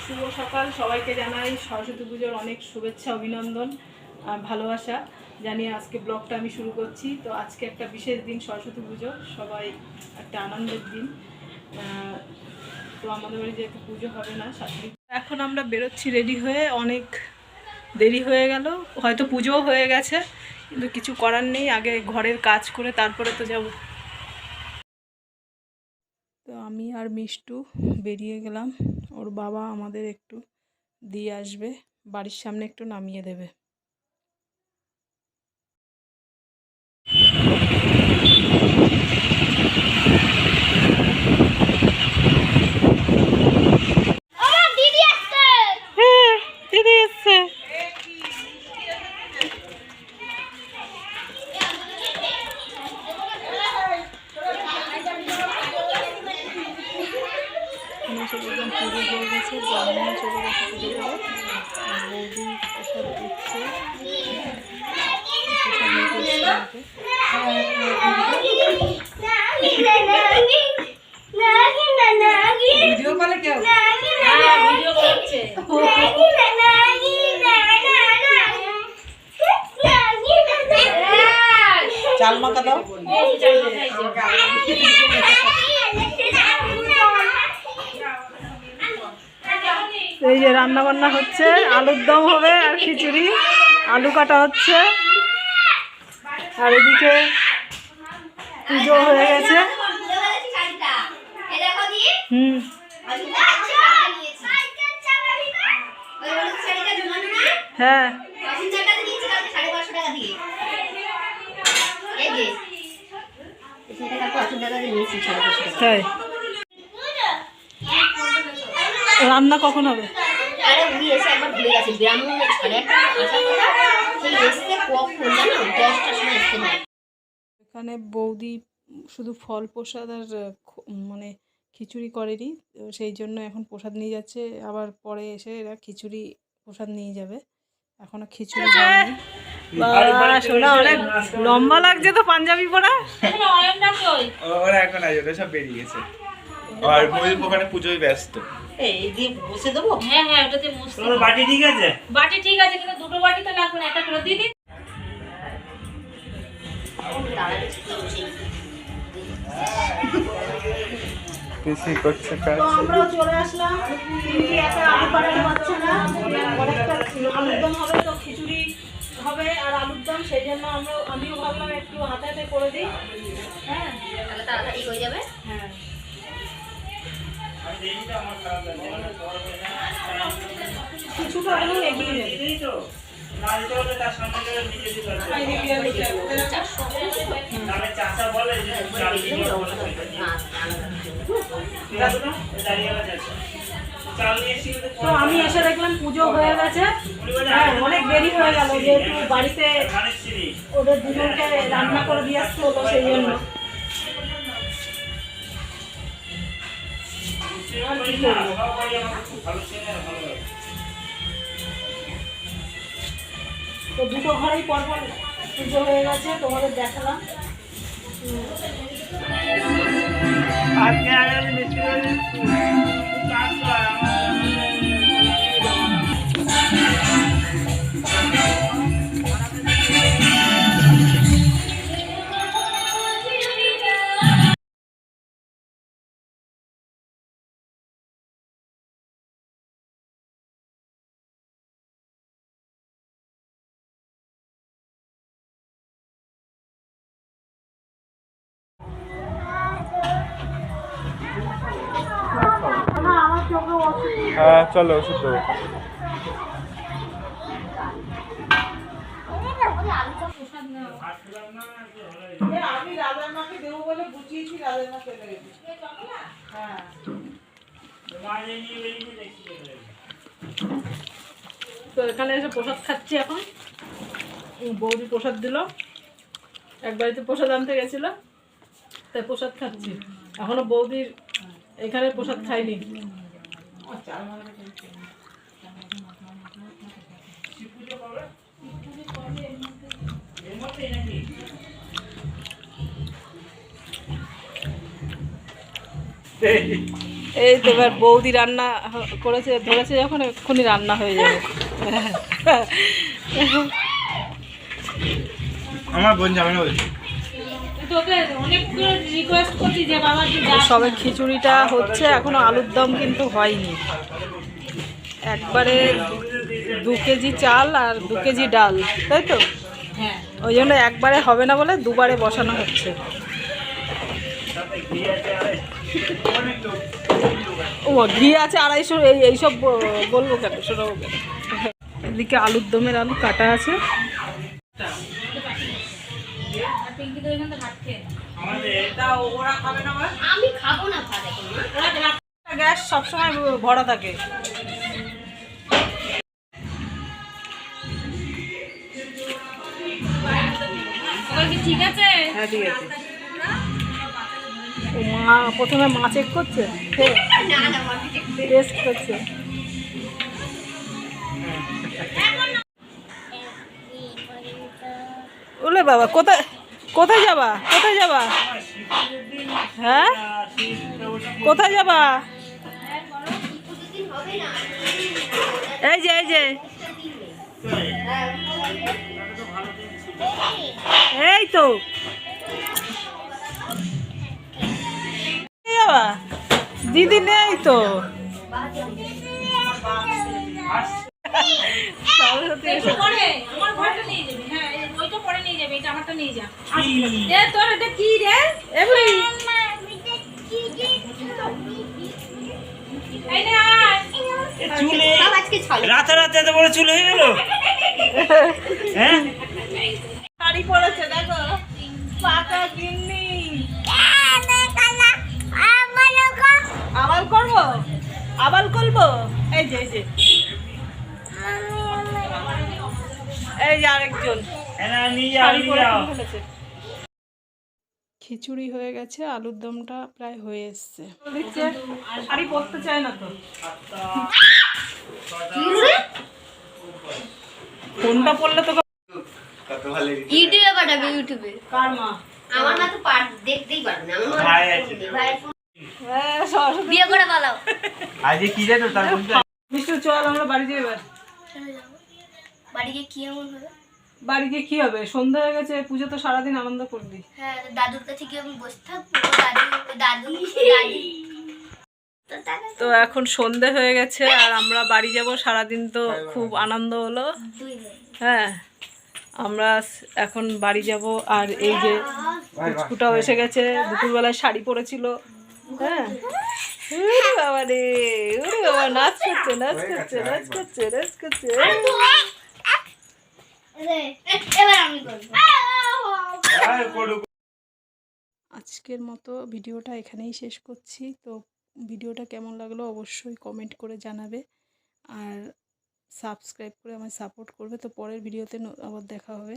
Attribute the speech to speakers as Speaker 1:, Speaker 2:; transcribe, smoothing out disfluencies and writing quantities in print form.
Speaker 1: শুভ সকাল সবাইকে জানাই সরস্বতী পুজোর অনেক শুভেচ্ছা অভিনন্দন ভালোবাসা জানিয়ে আজকে ব্লগটা আমি শুরু করছি। তো আজকে একটা বিশেষ দিন, সরস্বতী পুজো, সবাই একটা আনন্দের দিন। তো আমাদের বাড়ি যেহেতু পুজো হবে না, শাশুড়ি এখন আমরা বেরোচ্ছি রেডি হয়ে। অনেক দেরি হয়ে গেল, হয়তো পুজোও হয়ে গেছে, কিন্তু কিছু করার নেই, আগে ঘরের কাজ করে তারপরে তো যাব। তো আমি আর মিষ্টু বেরিয়ে গেলাম। ওর বাবা আমাদের একটু দিয়ে আসবে, বাড়ির সামনে একটু নামিয়ে দেবে। দিদি এসছে। পুজো হয়ে গেছে, ব্রাহ্মণ চলে গেছে পুজো করে। বৌদি প্রসাদ দিচ্ছে, প্রসাদ নিতে এসছে আমাকে। ভিডিও কলে কেউ ভিডিও করছে। চাল মাখা দাও। এই যে রান্না বান্না হচ্ছে, আলুর দম হবে আর খিচুড়ি, আলু কাটা হচ্ছে। আর এদিকে পুজো হয়ে গেছে। হ্যাঁ তাই। রান্না কখন হবে? এখানে বৌদি শুধু ফল প্রসাদ আর মানে খিচুড়ি করেনি, সেই জন্য এখন প্রসাদ নিয়ে যাচ্ছে। আবার পরে এসে এরা খিচুড়ি প্রসাদ নিয়ে যাবে। এখনো খিচুড়ি যায়নি। সোনা অনেক লম্বা লাগছে তো পাঞ্জাবি পরা।
Speaker 2: ওরা এখন আসবে, সব বেরিয়ে গেছে। আর ময়ূর ওখানে পুজোয় ব্যস্ত।
Speaker 3: এই দিয়ে বসে দেবো।
Speaker 4: হ্যাঁ হ্যাঁ, ওটাতে মুছতে
Speaker 2: তোমার বাটি ঠিক আছে?
Speaker 4: বাটি ঠিক আছে, কিন্তু দুটো বাটি তো লাগবে না, একটা করে দিয়ে দিন।
Speaker 2: বেশি করছে কাজ।
Speaker 1: তো আমরাও চলে আসলাম। একা আলু পাঠাতে পারছে না, অনেকটা আলুর দম হবে, তো খিচুড়ি হবে আর আলুর দম, সেই জন্য আমিও ভাবলাম একটু হাতে হাতে করে দিই। হ্যাঁ
Speaker 4: তাহলে তাড়াতাড়ি হয়ে যাবে।
Speaker 1: হ্যাঁ কিছুটা হলেও এগিয়ে যাবে। তো আমি এসে দেখলাম পুজো হয়ে গেছে। হ্যাঁ অনেক দেরি হয়ে গেল, যেহেতু বাড়িতে ওদের দুজনকে রান্না করে দিয়ে আসতে হলো, সেই জন্য। আর কি করবো, তো দুটো ঘরেই পরপর পুজো হয়ে গেছে, তোমাদের দেখালাম।
Speaker 2: হ্যাঁ চলো ওষুধ দেবো।
Speaker 1: আমি রাজার মাকে দেবো বলে বুঝিয়েছি, রাজার মা চলে গেছে। হ্যাঁ তো এখানে এসে প্রসাদ খাচ্ছি এখন। বৌদি প্রসাদ দিল, এক বাড়িতে প্রসাদ আনতে গেছিল, তাই প্রসাদ খাচ্ছি। এখনো বৌদির এখানে প্রসাদ খাইনি। এই তো এবার বৌদি রান্না করেছে ধরেছে যখন এক্ষুনি রান্না হয়ে যাবে।
Speaker 2: আমার বোন যাবে না বলছি।
Speaker 4: তোকে অনেক রিকোয়েস্ট করছি যে বাবা তুই যা।
Speaker 1: সবে খিচুড়িটা হচ্ছে, এখনো আলুর দম কিন্তু হয়নি। একবারে 2 কেজি চাল আর 2 কেজি ডাল, তাই তো?
Speaker 4: হ্যাঁ
Speaker 1: ওই জন্য একবারে হবে না বলে দুবারে বসানো হচ্ছে। ও ঘি আছে 250, এইসব বলবো কেন, শোনাবো কেন? এদিকে আলুর দমের আলু কাটা আছে।
Speaker 4: আর পিঙ্কি তো এখানে ভাত খেয়ে না।
Speaker 5: আমি খাবো না ভাত এখন না।
Speaker 1: গ্যাস সবসময় ভরা থাকে।
Speaker 4: ওরা কি ঠিক আছে?
Speaker 1: হ্যাঁ ঠিক আছে। ও মা প্রথমে মা চেক করছে,
Speaker 5: না না মাটি
Speaker 1: টেস্ট করছে। ওলে বাবা, কোথায় কোথায় যাবা? কোথায় যাবা? হ্যাঁ কোথায় যাবা?
Speaker 5: দিন হবে না।
Speaker 1: এই যে এই তো যাবা, দিদি নেই তো। সরস্বতী
Speaker 4: একটু পরে আমার ঘরটা নিয়ে যাবি। হ্যাঁ ওইটা পরে নিয়ে যাবি, এটা আমারটা নিয়ে যা। এ তোর এটা কি রে?
Speaker 1: এমনি
Speaker 4: এই না
Speaker 2: চুলে
Speaker 5: সব আজকে ছাড়ো।
Speaker 2: রাতে এত বড় চুল হয়ে গেল। হ্যাঁ
Speaker 1: শাড়ি পরেছে দেখো, পাকা গিন্নি। আবাল করবো, আবাল করবো। এই যে আরেকজন শাড়ি পরে ফেলেছে। খিচুড়ি হয়ে গেছে, আলুর দমটা প্রায় হয়ে এসছে। দেখছে শাড়ি পরতে চায় না তো। কোনটা পরলে তো
Speaker 2: কত ভালো
Speaker 5: ইউটিউবে পাঠাবে ইউটিউবে।
Speaker 1: কার মা?
Speaker 5: আমার মা তো দেখতেই পারবে না। আমার মা
Speaker 2: ভাই আছে।
Speaker 5: ভাইয়ের ফোন
Speaker 1: হ্যাঁ সরস্বতী।
Speaker 5: বিয়ে করে পালাও।
Speaker 2: আজকে কি জানো তার বলতে
Speaker 1: মিষ্টি চল আমরা বাড়ি যাই এবার।
Speaker 5: বাড়ি গিয়ে কি এমন হবে?
Speaker 1: বাড়ি গিয়ে কি হবে, সন্ধ্যা হয়ে গেছে, পুজো তো সারাদিন আনন্দ করবি।
Speaker 5: হ্যাঁ দাদুর কাছে গিয়ে আমি বসে থাকবো। দাদু দাদি
Speaker 1: তো এখন সন্ধে হয়ে গেছে আর আমরা বাড়ি যাব। সারাদিন তো খুব আনন্দ হলো।
Speaker 5: দুই ভাই।
Speaker 1: হ্যাঁ আমরা এখন বাড়ি যাব। আর এই যে কুচকুটাও এসে গেছে, দুপুরবেলায় শাড়ি পরেছিল। হ্যাঁ ওরে বাবা রে, ওরে বাবা, নাচ করছে।
Speaker 5: এবার আমি করবো।
Speaker 1: আজকের মতো ভিডিওটা এখানেই শেষ করছি। তো ভিডিওটা কেমন লাগলো অবশ্যই কমেন্ট করে জানাবে আর সাবস্ক্রাইব করে আমায় সাপোর্ট করবে। তো পরের ভিডিওতে আবার দেখা হবে।